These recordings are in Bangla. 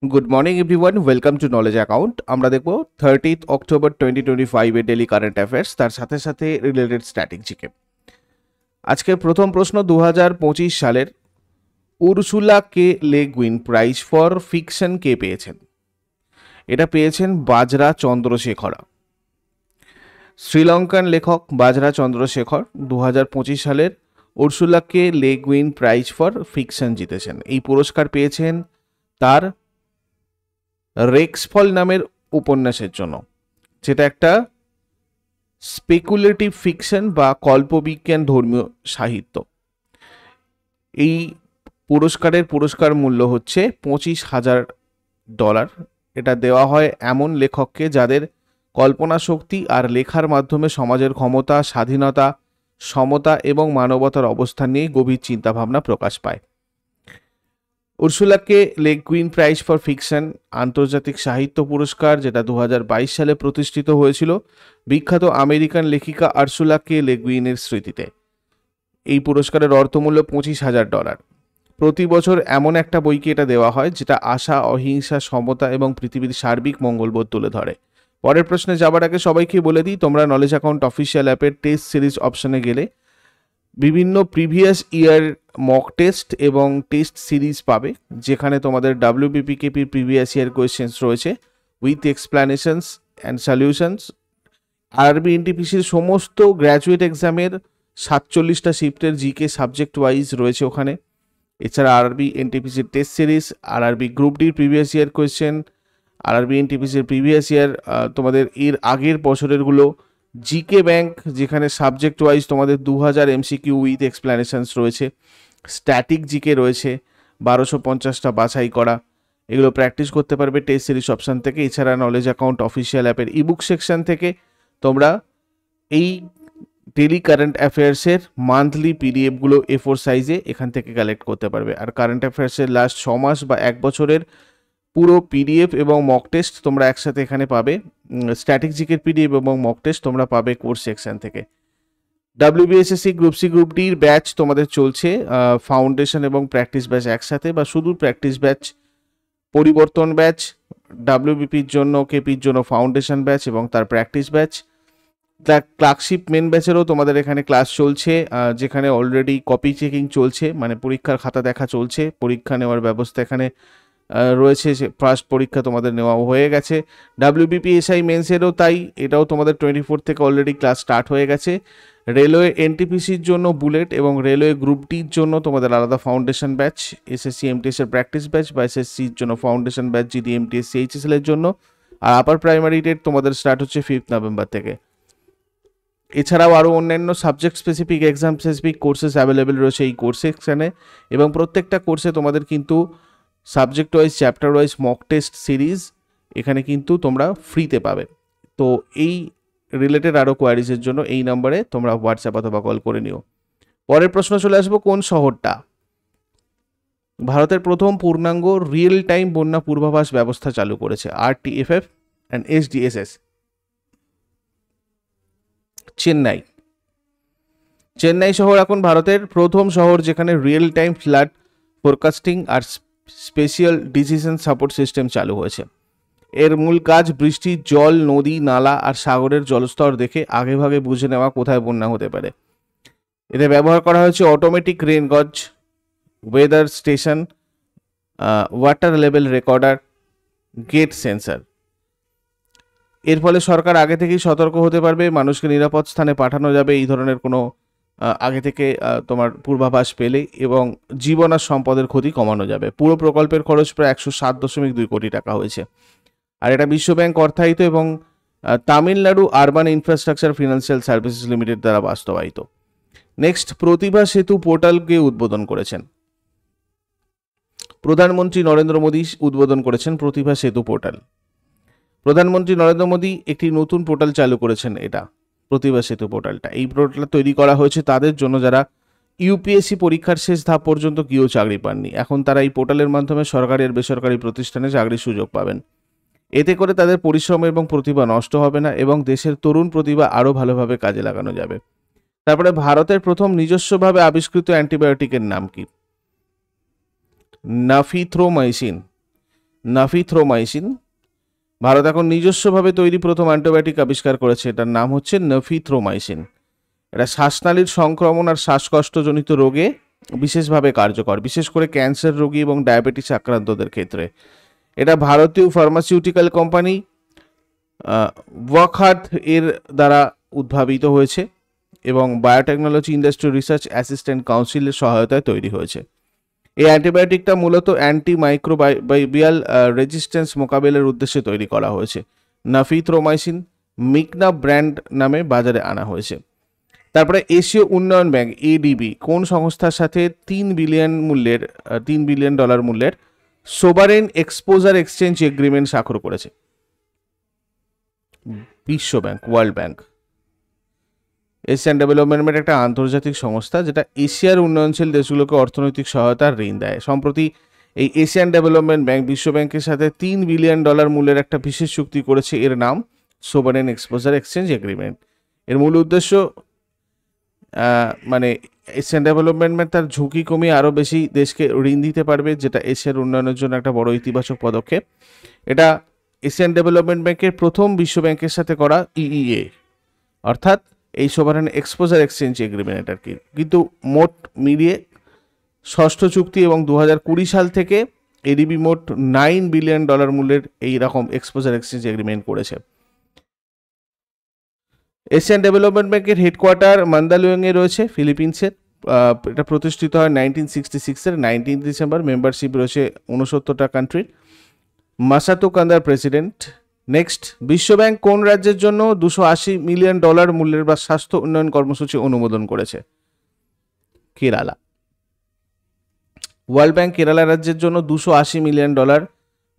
Good morning everyone, welcome to knowledge account. আমরা দেখব 30th অক্টোবর 2025 এর ডেলি কারেন্ট অ্যাফেয়ার্স, তার সাথে সাথে রিলেটেড স্ট্র্যাটেজিকে। আজকের প্রথম প্রশ্ন, 2025 সালের উরসুলা কে লে গুইন প্রাইজ ফর ফিকশন কে পেয়েছেন? এটা পেয়েছেন বাজরা চন্দ্রশেখরা। শ্রীলঙ্কান লেখক বাজরা চন্দ্রশেখর 2025 সালের উরসুলা কে লে গুইন প্রাইজ ফর ফিকশন জিতেছেন। এই পুরস্কার পেয়েছেন তার রেক্সফল নামের উপন্যাসের জন্য, যেটা একটা স্পেকুলেটিভ ফিকশন বা কল্পবিজ্ঞান ধর্মীয় সাহিত্য। এই পুরস্কার মূল্য হচ্ছে $25,000। এটা দেওয়া হয় এমন লেখককে যাদের কল্পনা শক্তি আর লেখার মাধ্যমে সমাজের ক্ষমতা, স্বাধীনতা, সমতা এবং মানবতার অবস্থান নিয়ে গভীর চিন্তাভাবনা প্রকাশ পায়। উরসুলা কে লে গুইন প্রাইজ ফর ফিকশন আন্তর্জাতিক সাহিত্য পুরস্কার, যেটা 2022 সালে প্রতিষ্ঠিত হয়েছিল বিখ্যাত আমেরিকান লেখিকা উরসুলা কে লে গুইনের স্মৃতিতে। এই পুরস্কারের অর্থমূল্য $25,000। প্রতি বছর এমন একটা বইকে এটা দেওয়া হয় যেটা আশা, অহিংসা, সমতা এবং পৃথিবীর সার্বিক মঙ্গলবোধ তুলে ধরে। পরের প্রশ্নে যাবার আগে সবাইকে বলে দিই, তোমরা নলেজ অ্যাকাউন্ট অফিসিয়াল অ্যাপের টেস্ট সিরিজ অপশনে গেলে বিভিন্ন প্রিভিয়াস ইয়ার মক টেস্ট এবং টেস্ট সিরিজ পাবে, যেখানে তোমাদের WBPKP প্রিভিয়াস ইয়ার কোয়েশ্চেন্স রয়েছে with explanations and solutions. RRB এনটিপিসির সমস্ত গ্র্যাজুয়েট এক্সামের 47টা শিফটের জিকে সাবজেক্ট ওয়াইজ রয়েছে ওখানে। এছাড়া আরআরবি এনটিপিসির টেস্ট সিরিজ, আরআরবি গ্রুপ ডির প্রিভিয়াস ইয়ার কোয়েশ্চেন, আরআরবি এনটিপিসির প্রিভিয়াস ইয়ার তোমাদের এর আগের বছরেরগুলো, জিকে ব্যাংক যেখানে সাবজেক্ট ওয়াইজ তোমাদের 2000 MCQ উইথ এক্সপ্লানেশনস রয়েছে, স্ট্যাটিক জিকে রয়েছে 1250টা বাছাই করা। এগুলো প্র্যাকটিস করতে পারবে টেস্ট সিরিজ অপশান থেকে। এছাড়া নলেজ অ্যাকাউন্ট অফিসিয়াল অ্যাপের ইবুক সেকশন থেকে তোমরা এই ডেলি কারেন্ট অ্যাফেয়ার্সের মান্থলি পিডিএফগুলো A4 সাইজে এখান থেকে কালেক্ট করতে পারবে। আর কারেন্ট অ্যাফেয়ার্সের লাস্ট 6 মাস বা 1 বছরের পুরো পিডিএফ এবং মক টেস্ট তোমরা একসাথে এখানে পাবে। স্ট্যাটিক জিকের পিডিএফ এবং মক টেস্ট তোমরা পাবে কোর্স সেকশন থেকে। WBSSC গ্রুপ সি গ্রুপ ডির ব্যাচ তোমাদের চলছে, ফাউন্ডেশন এবং প্র্যাকটিস ব্যাচ একসাথে, বা শুধু প্র্যাকটিস ব্যাচ। পরিবর্তন ব্যাচ WBPর জন্য, কেপির জন্য ফাউন্ডেশন ব্যাচ এবং তার practice batch. The clerkship main ব্যাচেরও তোমাদের এখানে ক্লাস চলছে, যেখানে অলরেডি কপি চেকিং চলছে, মানে পরীক্ষার খাতা দেখা চলছে। পরীক্ষা নেওয়ার ব্যবস্থা এখানে রয়েছে, ফার্স্ট পরীক্ষা তোমাদের নেওয়া হয়ে গেছে। WBPSI মেন্সেরও তাই, এটাও তোমাদের 24 থেকে অলরেডি ক্লাস স্টার্ট হয়ে গেছে। রেলওয়ে এনটিপিসির জন্য বুলেট এবং রেলওয়ে গ্রুপ ডির জন্য তোমাদের আলাদা ফাউন্ডেশন ব্যাচ, SSC MTS এর প্র্যাকটিস ব্যাচ বা SSCর জন্য foundation batch, GD MTS CHSL এর জন্য। আর আপার প্রাইমারি ডেট তোমাদের স্টার্ট হচ্ছে 5 নভেম্বর থেকে। এছাড়াও আরও অন্যান্য subject specific, exam specific courses available রয়েছে এই কোর্স সেকশানে, এবং প্রত্যেকটা কোর্সে তোমাদের কিন্তু subject wise, chapter wise mock test series এখানে কিন্তু তোমরা ফ্রিতে পাবে। তো এই রিলেটেড আরও কোয়ারিজের জন্য এই নম্বরে তোমরা হোয়াটসঅ্যাপ অথবা কল করে নিও। পরের প্রশ্ন চলে আসবো, কোন শহরটা ভারতের প্রথম পূর্ণাঙ্গ রিয়েল টাইম বন্যা পূর্বাভাস ব্যবস্থা চালু করেছে? RTFF and SDSS। চেন্নাই শহর এখন ভারতের প্রথম শহর যেখানে রিয়েল টাইম ফ্লাড ফোরকাস্টিং আর স্পেশাল ডিসিশন সাপোর্ট সিস্টেম চালু হয়েছে। এর মূল কাজ বৃষ্টির জল, নদী, নালা আর সাগরের জলস্তর দেখে আগেভাগে বুঝে নেওয়া কোথায় বন্যা হতে পারে। এতে ব্যবহার করা হয়েছে automatic rain gauge, weather station, water level recorder, gate sensor. এর ফলে সরকার আগে থেকেই সতর্ক হতে পারবে, মানুষকে নিরাপদ স্থানে পাঠানো যাবে এই ধরনের কোনো আগে থেকে তোমার পূর্বাভাস পেলে, এবং জীবন আর সম্পদের ক্ষতি কমানো যাবে। পুরো প্রকল্পের খরচ প্রায় 107.2 কোটি টাকা হয়েছে। আর এটা বিশ্বব্যাংক অর্থায়িত এবং Tamil Nadu urban infrastructure financial services limited দ্বারা বাস্তবায়িত। নেক্সট, প্রতিভা সেতু পোর্টালকে উদ্বোধন করেছেন প্রধানমন্ত্রী নরেন্দ্র মোদী। উদ্বোধন করেছেন প্রতিভা সেতু পোর্টাল। প্রধানমন্ত্রী নরেন্দ্র মোদী একটি নতুন পোর্টাল চালু করেছেন, এটা প্রতিভা সেতু পোর্টালটা। এই পোর্টাল তৈরি করা হয়েছে তাদের জন্য যারা ইউপিএসসি পরীক্ষার শেষ ধাপ পর্যন্ত কেউ চাকরি পাননি। এখন তারা এই পোর্টালের মাধ্যমে সরকারি আর বেসরকারি প্রতিষ্ঠানে চাকরির সুযোগ পাবেন। এতে করে তাদের পরিশ্রম এবং প্রতিভা নষ্ট হবে না, এবং দেশের তরুণ প্রতিভা আরও ভালোভাবে কাজে লাগানো যাবে। তারপরে, ভারতের প্রথম নিজস্বভাবে আবিষ্কৃত অ্যান্টিবায়োটিকের নাম কি? নাফিথ্রোমাইসিন। নাফিথ্রোমাইসিন। ভারত এখন নিজস্বভাবে তৈরি প্রথম অ্যান্টিবায়োটিক আবিষ্কার করেছে, এটার নাম হচ্ছে নাফিথ্রোমাইসিন। এটা শ্বাসনালীর সংক্রমণ আর শ্বাসকষ্টজনিত রোগে বিশেষভাবে কার্যকর, বিশেষ করে ক্যান্সার রোগী এবং ডায়াবেটিস আক্রান্তদের ক্ষেত্রে। এটা ভারতীয় ফার্মাসিউটিক্যাল কোম্পানি ওয়াকহার্ট এর দ্বারা উদ্ভাবিত হয়েছে এবং বায়োটেকনোলজি ইন্ডাস্ট্রি রিসার্চ অ্যাসিস্ট্যান্ট কাউন্সিলের সহায়তায় তৈরি হয়েছে। এই অ্যান্টিবায়োটিকটা মূলত অ্যান্টিমাইক্রোবাইয়াল রেজিস্ট্যান্স মোকাবেলার উদ্দেশ্যে তৈরি করা হয়েছে। নাফিথ্রোমাইসিন মিকনা ব্র্যান্ড নামে বাজারে আনা হয়েছে। তারপরে এশীয় উন্নয়ন ব্যাংক এডিবি কোন সংস্থার সাথে $3 বিলিয়ন মূল্যের সোভারেন এক্সপোজার এক্সচেঞ্জ এগ্রিমেন্ট স্বাক্ষর করেছে? বিশ্ব bank, world bank. Asian development bank একটা আন্তর্জাতিক সংস্থা যেটা এশিয়ার উন্নয়নশীল দেশগুলোকে অর্থনৈতিক সহায়তার ঋণ দেয়। সম্প্রতি এই এশিয়ান ডেভেলপমেন্ট ব্যাংক বিশ্ব ব্যাংকের সাথে $3 বিলিয়ন মূল্যের একটা বিশেষ চুক্তি করেছে, এর নাম সোভারেন এক্সপোজার এক্সচেঞ্জ এগ্রিমেন্ট। এর মূল উদ্দেশ্য মানে এশিয়ান ডেভেলপমেন্ট ব্যাংক তার ঝুঁকি কমিয়ে আরও বেশি দেশকে ঋণ দিতে পারবে, যেটা এশিয়ার উন্নয়নের জন্য একটা বড় ইতিবাচক পদক্ষেপ। এটা এশিয়ান ডেভেলপমেন্ট ব্যাংকের প্রথম বিশ্ব ব্যাংকের সাথে করা ইইএ, অর্থাৎ এই সোভারেন এক্সপোজার এক্সচেঞ্জ এগ্রিমেন্ট আর কি। কিন্তু মোট মিলিয়ে ষষ্ঠ চুক্তি এবং 2020 সাল থেকে এডিবি মোট $9 বিলিয়ন মূল্যের এই রকম এক্সপোজার এক্সচেঞ্জ এগ্রিমেন্ট করেছে। এশিয়ান ডেভেলপমেন্ট ব্যাংকের হেডকোয়ার্টার মান্দালুয়াংয়ে রয়েছে, ফিলিপিন্সের। এটা প্রতিষ্ঠিত হয় 1966-এর 19 ডিসেম্বর। মেম্বারশিপ রয়েছে 69টা কান্ট্রির। মাসাতো কান্দার প্রেসিডেন্ট। নেক্সট, বিশ্বব্যাংক কোন রাজ্যের জন্য $280 মিলিয়ন মূল্যের বা স্বাস্থ্য উন্নয়ন কর্মসূচি অনুমোদন করেছে? কেরালা। ওয়ার্ল্ড ব্যাংক কেরালা রাজ্যের জন্য $280 মিলিয়ন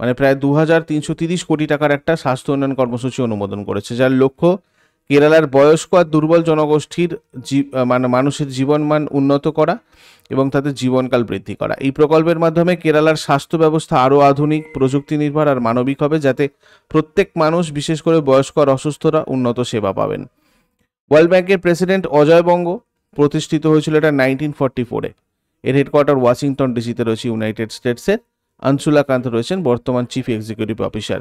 মানে প্রায় 2330 কোটি টাকার একটা স্বাস্থ্য উন্নয়ন কর্মসূচি অনুমোদন করেছে, যার লক্ষ্য কেরালার বয়স্ক আর দুর্বল জনগোষ্ঠীর মানুষের জীবনমান উন্নত করা এবং তাদের জীবনকাল বৃদ্ধি করা। এই প্রকল্পের মাধ্যমে কেরালার স্বাস্থ্য ব্যবস্থা আরও আধুনিক, প্রযুক্তি নির্ভর আর মানবিক হবে, যাতে প্রত্যেক মানুষ, বিশেষ করে বয়স্ক আর অসুস্থরা, উন্নত সেবা পাবেন। ওয়ার্ল্ড ব্যাংকের প্রেসিডেন্ট অজয় বঙ্গ, প্রতিষ্ঠিত হয়েছিল এটা 1944-এ। এর হেডকোয়ার্টার ওয়াশিংটন ডিসিতে রয়েছে, ইউনাইটেড স্টেটসের। আনসুলা কান্ত রয়েছেন বর্তমান চিফ এক্সিকিউটিভ অফিসার।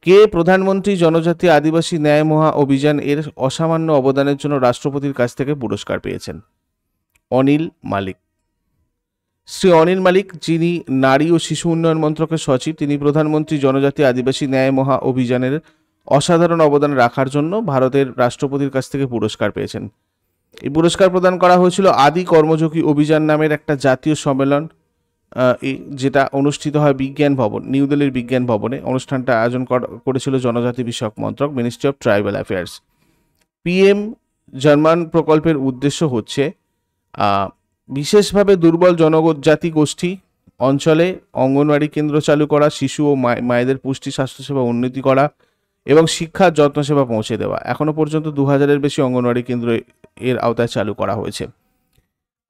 কে প্রধানমন্ত্রী জনজাতি আদিবাসী ন্যায় মহা অভিযান এর অসামান্য অবদানের জন্য রাষ্ট্রপতির কাছ থেকে পুরস্কার পেয়েছেন? অনিল মালিক। শ্রী অনিল মালিক, যিনি নারী ও শিশু উন্নয়ন মন্ত্রকের সচিব, তিনি প্রধানমন্ত্রী জনজাতি আদিবাসী ন্যায় মহা অভিযানের অসাধারণ অবদান রাখার জন্য ভারতের রাষ্ট্রপতির কাছ থেকে পুরস্কার পেয়েছেন। এই পুরস্কার প্রদান করা হয়েছিল আদি কর্মযোগী অভিযান নামের একটা জাতীয় সম্মেলন, যেটা অনুষ্ঠিত হয় বিজ্ঞান ভবন, নিউ দিল্লির বিজ্ঞান ভবনে। অনুষ্ঠানটা আয়োজন করেছিল জনজাতি বিষয়ক মন্ত্রক, ministry of tribal affairs. PM German প্রকল্পের উদ্দেশ্য হচ্ছে বিশেষভাবে দুর্বল জনজাতি গোষ্ঠী অঞ্চলে অঙ্গনওয়াড়ি কেন্দ্র চালু করা, শিশু ও মায়েদের পুষ্টি স্বাস্থ্যসেবা উন্নতি করা এবং শিক্ষার যত্ন সেবা পৌঁছে দেওয়া। এখনো পর্যন্ত 2000-এর বেশি অঙ্গনওয়াড়ি কেন্দ্র এর আওতায় চালু করা হয়েছে।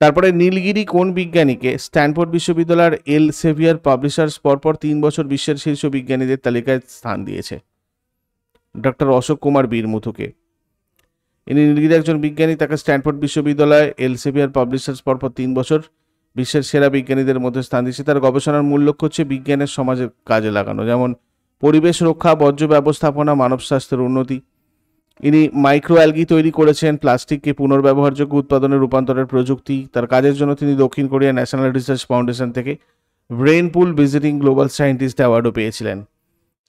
তারপরে নীলগিরি কোন বিজ্ঞানীকে স্ট্যানফোর্ড বিশ্ববিদ্যালয়ের এল সেভিয়ার পাবলিশার্স পরপর 3 বছর বিশ্বের শীর্ষ বিজ্ঞানীদের তালিকায় স্থান দিয়েছে? ডক্টর অশোক কুমার বীরমুথুকে। ইনি নীলগিরি একজন বিজ্ঞানী, তাকে স্ট্যানফোর্ড বিশ্ববিদ্যালয় এল সেভিয়ার পাবলিশার্স পরপর 3 বছর বিশ্বের সেরা বিজ্ঞানীদের মধ্যে স্থান দিয়েছে। তার গবেষণার মূল লক্ষ্য হচ্ছে বিজ্ঞানের সমাজের কাজে লাগানো, যেমন পরিবেশ রক্ষা, বর্জ্য ব্যবস্থাপনা, মানব স্বাস্থ্যের উন্নতি। ইনি মাইক্রো অ্যালগি তৈরি করেছেন, প্লাস্টিককে পুনর্ব্যবহারযোগ্য উৎপাদনে রূপান্তরের প্রযুক্তি। তার কাজের জন্য তিনি দক্ষিণ কোরিয়া ন্যাশনাল রিসার্চ ফাউন্ডেশন থেকে ব্রেইন পুল ভিজিটিং গ্লোবাল সায়েন্টিস্ট অ্যাওয়ার্ডও পেয়েছিলেন।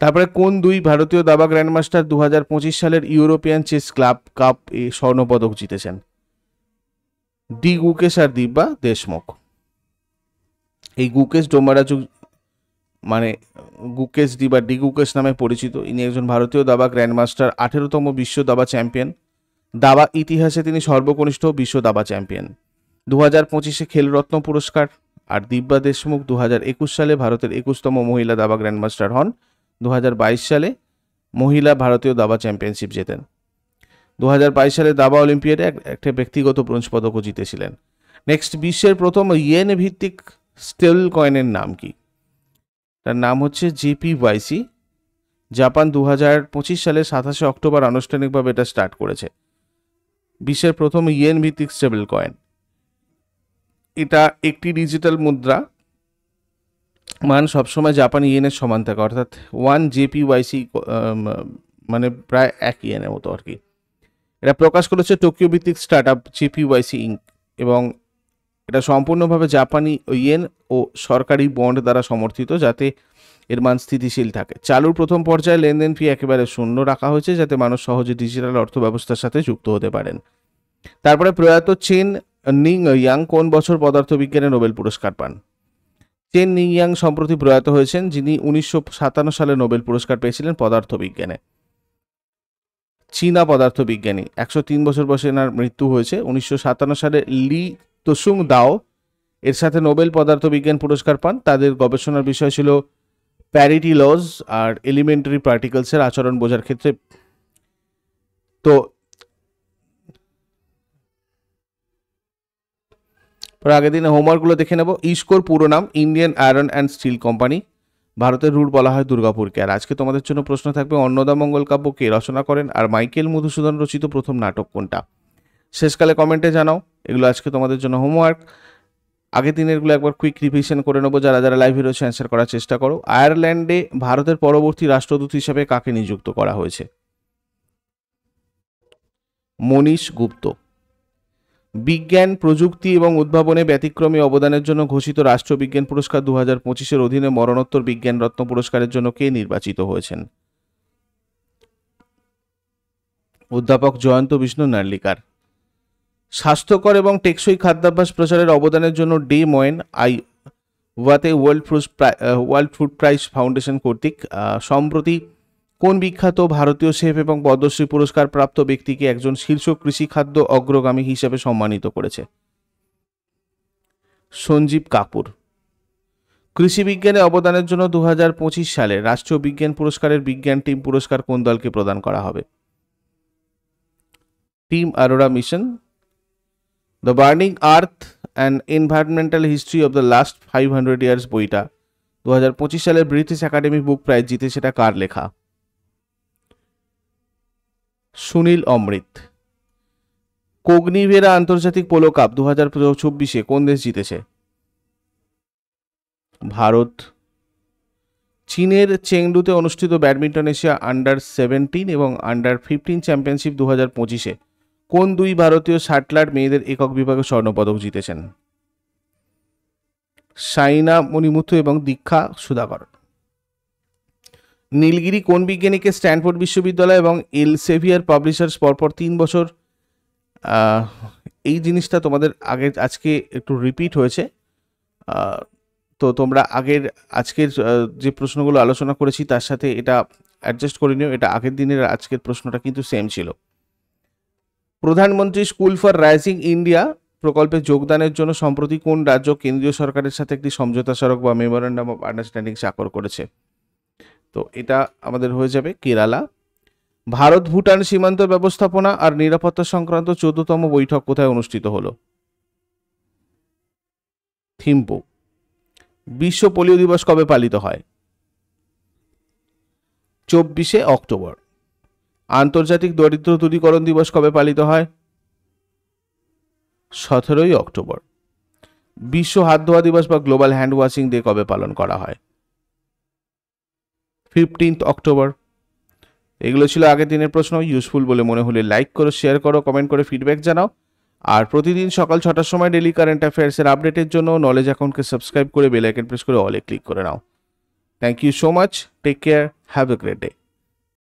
তারপরে কোন 2 ভারতীয় দাবা গ্র্যান্ডমাস্টার 2025 সালের ইউরোপিয়ান চেস ক্লাব কাপ এ স্বর্ণপদক জিতেছেন? ডি গুকেশ আর দিব্যা দেশমুখ। এই গুকেশ ডোমারাজু মানে গুকেশ ডি বা ডি গুকেশ নামে পরিচিত। ইনি একজন ভারতীয় দাবা গ্র্যান্ডমাস্টার, 18তম বিশ্ব দাবা চ্যাম্পিয়ন। দাবা ইতিহাসে তিনি সর্বকনিষ্ঠ বিশ্ব দাবা চ্যাম্পিয়ন। 2025-এ খেলরত্ন পুরস্কার। আর দিব্যা দেশমুখ 2021 সালে ভারতের 21তম মহিলা দাবা গ্র্যান্ডমাস্টার হন। 2022 সালে মহিলা ভারতীয় দাবা চ্যাম্পিয়নশিপ জেতেন। 2022 সালে দাবা অলিম্পিয়াডে একটা ব্যক্তিগত ব্রোঞ্জ পদকও জিতেছিলেন। নেক্সট, বিশ্বের প্রথম ইয়েন ভিত্তিক স্টেবল কয়েনের নাম কি? তার নাম হচ্ছে JPYC। জাপান 2025 সালে 27 অক্টোবর আনুষ্ঠানিকভাবে এটা স্টার্ট করেছে। বিশ্বের প্রথম ইয়েন ভিত্তিক স্টেবল কয়েন। এটা একটি ডিজিটাল মুদ্রা মান সবসময় জাপানি ইয়েনের সমান থাকে, অর্থাৎ 1 JPYC, মানে প্রায় 1 ইয়েনের মতো আর কি। এটা প্রকাশ করেছে টোকিও ভিত্তিক স্টার্ট আপ JPYC ইঙ্ক, এবং এটা সম্পূর্ণভাবে জাপানি ইয়েন ও সরকারি বন্ড দ্বারা সমর্থিত, যাতে এর মান স্থিতিশীল থাকে। চালুর প্রথম পর্যায়ে লেনদেন ফি একেবারে শূন্য রাখা হয়েছে, যাতে মানুষ সহজে ডিজিটাল অর্থ ব্যবস্থার সাথে যুক্ত হতে পারেন। তারপরে প্রয়াত চেন নিং ইয়াং কোন বছর পদার্থবিজ্ঞানে নোবেল পুরস্কার পান? চেন নিং ইয়াং সম্প্রতি প্রয়াত হয়েছেন, যিনি 1957 সালে নোবেল পুরস্কার পেয়েছিলেন পদার্থবিজ্ঞানে। চীনা পদার্থবিজ্ঞানী, 103 বছর বয়সে এনার মৃত্যু হয়েছে। 1957 সালে লি তোসুং দাও এর সাথে নোবেল পদার্থবিজ্ঞান পুরস্কার পান। তাদের গবেষণার বিষয় ছিল প্যারিটি লজ আর এলিমেন্টারি পার্টিকেলসের আচরণ বোঝার ক্ষেত্রে। তো আগের দিনে হোমওয়ার্কগুলো দেখে নেব। ইস্কোর পুরো নাম Indian iron and steel company. ভারতের রুট বলা হয় দুর্গাপুরকে। আর আজকে তোমাদের জন্য প্রশ্ন থাকবে, অন্নদামঙ্গল কাব্য কে রচনা করেন, আর মাইকেল মধুসূদন রচিত প্রথম নাটক কোনটা? শেষকালে কমেন্টে জানাও। এগুলো আজকে তোমাদের জন্য হোমওয়ার্ক। আগের দিনেরগুলো একবার কুইক রিভিশন করে নেবো। যারা যারা লাইভে রয়েছে অ্যান্সার করার চেষ্টা করো। আয়ারল্যান্ডে ভারতের পরবর্তী রাষ্ট্রদূত হিসেবে কাকে নিযুক্ত করা হয়েছে? মনীষ গুপ্ত। বিজ্ঞান, প্রযুক্তি এবং উদ্ভাবনে ব্যতিক্রমী অবদানের জন্য ঘোষিত রাষ্ট্রবিজ্ঞান পুরস্কার 2025-এর অধীনে মরণোত্তর বিজ্ঞান রত্ন পুরস্কারের জন্য কে নির্বাচিত হয়েছেন? অধ্যাপক জয়ন্ত বিষ্ণু নার্লিকার। স্বাস্থ্যকর এবং টেকসই খাদ্যাভ্যাস প্রচারের অবদানের জন্য ডে ময়েন আইওয়াতে ওয়ার্ল্ড ফুড প্রাইজ ফাউন্ডেশন কর্তৃক সম্প্রতি কোন বিখ্যাত ভারতীয় শেফ এবং পদ্মশ্রী পুরস্কার প্রাপ্ত ব্যক্তিকে একজন শীর্ষ কৃষি খাদ্য অগ্রগামী হিসেবে সম্মানিত করেছে? সঞ্জীব কাপুর। কৃষি বিজ্ঞানে অবদানের জন্য 2025 সালে রাষ্ট্রীয় বিজ্ঞান পুরস্কারের বিজ্ঞান টিম পুরস্কার কোন দলকে প্রদান করা হবে? Team Aurora mission. The burning earth and environmental history of the last 500 years বইটা 2025 সালে ব্রিটিশ একাডেমি বুক প্রাইজ জিতে, সেটা কার লেখা? সুনীল অমৃত। কোগনিভেরা আন্তর্জাতিক পোলো কাপ 2024-এ কোন দেশ জিতেছে? ভারত। চীনের চেংডুতে অনুষ্ঠিত ব্যাডমিন্টন এশিয়া আন্ডার-17 এবং আন্ডার-15 চ্যাম্পিয়নশিপ 2025-এ কোন দুই ভারতীয় শাটলার মেয়েদের একক বিভাগে স্বর্ণপদক জিতেছেন? সাইনা মণিমুথু এবং দীক্ষা সুধাকর। নীলগিরি কোন বিজ্ঞানীকে স্ট্যানফোর্ড বিশ্ববিদ্যালয় এবং এলসেভিয়ার পাবলিশার্স পরপর 3 বছর, এই জিনিসটা তোমাদের আজকে একটু রিপিট হয়েছে, তো তোমরা আজকের যে প্রশ্নগুলো আলোচনা করেছি তার সাথে এটা অ্যাডজাস্ট করে নিও। এটা আগের দিনের আজকের প্রশ্নটা কিন্তু সেম ছিল। প্রধানমন্ত্রী স্কুল ফর রাইজিং ইন্ডিয়া প্রকল্পে যোগদানের জন্য সম্প্রতি কোন রাজ্য কেন্দ্রীয় সরকারের সাথে একটি সমঝোতা স্মারক বা মেমোরেন্ডাম অফ আন্ডারস্ট্যান্ডিং স্বাক্ষর করেছে? তো এটা আমাদের হয়ে যাবে কেরালা। ভারত ভুটান সীমান্ত ব্যবস্থাপনা আর নিরাপত্তা সংক্রান্ত 14তম বৈঠক কোথায় অনুষ্ঠিত হলো? থিম্পু। বিশ্ব পোলিও দিবস কবে পালিত হয়? 24শে অক্টোবর। আন্তর্জাতিক দরিদ্র দূরীকরণ দিবস কবে পালিত হয়? 17ই অক্টোবর। বিশ্ব হাত ধোয়া দিবস বা গ্লোবাল হ্যান্ড ওয়াশিং ডে কবে পালন করা হয়? 15th October. এগুলো ছিল আগের দিনের প্রশ্ন। ইউজফুল বলে মনে হলে লাইক করো, শেয়ার করো, কমেন্ট করে ফিডব্যাক জানাও। আর প্রতিদিন সকাল 6টার সময় ডেলি কারেন্ট অ্যাফেয়ার্সের আপডেটের জন্য নলেজ অ্যাকাউন্টকে সাবস্ক্রাইব করে বেল আইকন প্রেস করে অলে ক্লিক করে নাও। Thank you so much. Take care. Have a great day.